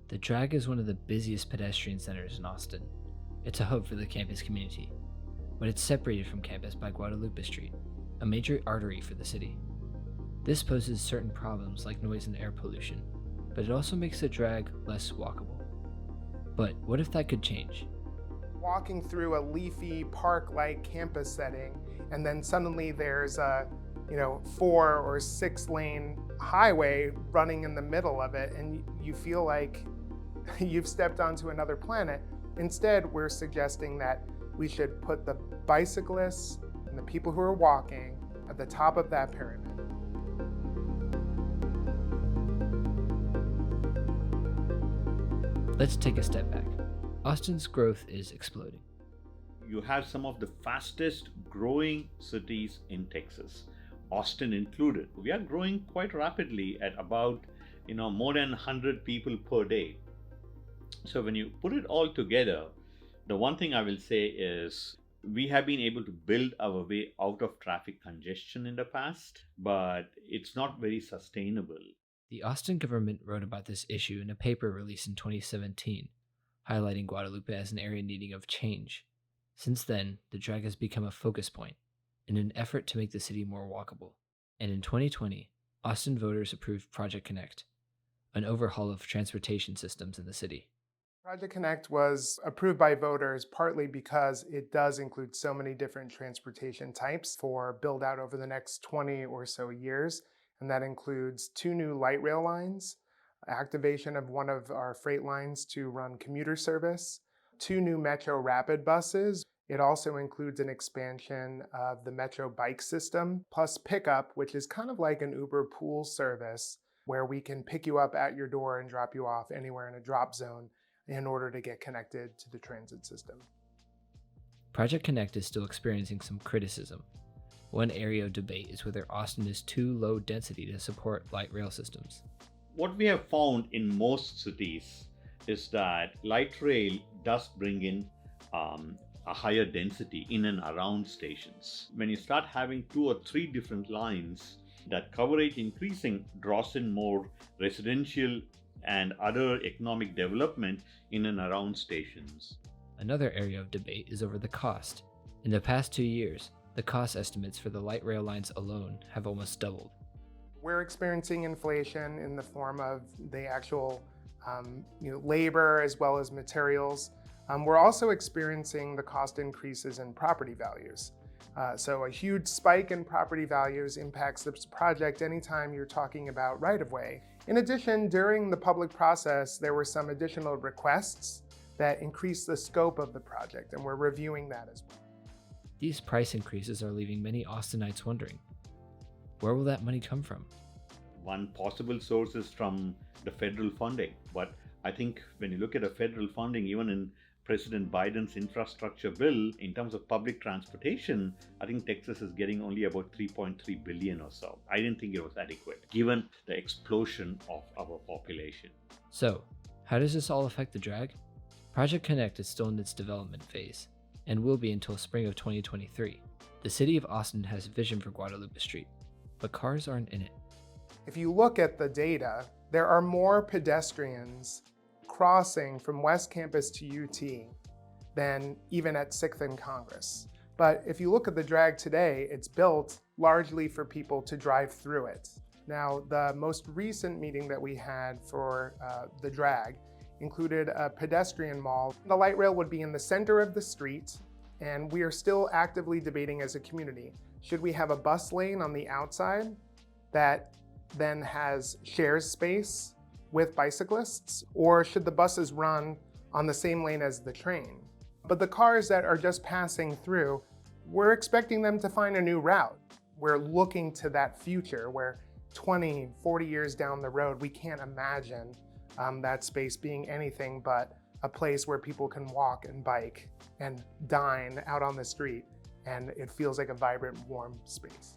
The drag is one of the busiest pedestrian centers in Austin. It's a hub for the campus community, but it's separated from campus by Guadalupe Street, a major artery for the city. This poses certain problems like noise and air pollution, but it also makes the drag less walkable. But what if that could change? Walking through a leafy park-like campus setting, and then suddenly there's a 4 or 6 lane highway running in the middle of it, and you feel like you've stepped onto another planet. Instead, we're suggesting that we should put the bicyclists and the people who are walking at the top of that pyramid. Let's take a step back. Austin's growth is exploding. You have some of the fastest growing cities in Texas, Austin included. We are growing quite rapidly at about more than 100 people per day. So when you put it all together, the one thing I will say is we have been able to build our way out of traffic congestion in the past, but it's not very sustainable. The Austin government wrote about this issue in a paper released in 2017, highlighting Guadalupe as an area needing of change. Since then, the drag has become a focus point in an effort to make the city more walkable. And in 2020, Austin voters approved Project Connect, an overhaul of transportation systems in the city. Project Connect was approved by voters partly because it does include so many different transportation types for build out over the next 20 or so years. And that includes 2 new light rail lines, activation of one of our freight lines to run commuter service, 2 new Metro Rapid buses. It also includes an expansion of the Metro bike system, plus pickup, which is kind of like an Uber pool service where we can pick you up at your door and drop you off anywhere in a drop zone in order to get connected to the transit system. Project Connect is still experiencing some criticism. One area of debate is whether Austin is too low density to support light rail systems. What we have found in most cities is that light rail does bring in a higher density in and around stations. When you start having 2 or 3 different lines, that coverage increasing draws in more residential and other economic development in and around stations. Another area of debate is over the cost. In the past 2 years, the cost estimates for the light rail lines alone have almost doubled. We're experiencing inflation in the form of the actual labor as well as materials. We're also experiencing the cost increases in property values. So a huge spike in property values impacts this project anytime you're talking about right-of-way. In addition, during the public process, there were some additional requests that increased the scope of the project, and we're reviewing that as well. These price increases are leaving many Austinites wondering, where will that money come from? One possible source is from the federal funding, but I think when you look at the federal funding, even in President Biden's infrastructure bill, in terms of public transportation, I think Texas is getting only about $3.3 billion or so. I didn't think it was adequate, given the explosion of our population. So, how does this all affect the drag? Project Connect is still in its development phase, and will be until spring of 2023. The city of Austin has a vision for Guadalupe Street, but cars aren't in it. If you look at the data, there are more pedestrians crossing from West Campus to UT than even at 6th and Congress. But if you look at the drag today, it's built largely for people to drive through it. Now, the most recent meeting that we had for the drag included a pedestrian mall. The light rail would be in the center of the street, and we are still actively debating as a community. Should we have a bus lane on the outside that then has shares space with bicyclists, or should the buses run on the same lane as the train? But the cars that are just passing through, we're expecting them to find a new route. We're looking to that future where 20, 40 years down the road, we can't imagine that space being anything but a place where people can walk and bike and dine out on the street, and it feels like a vibrant, warm space.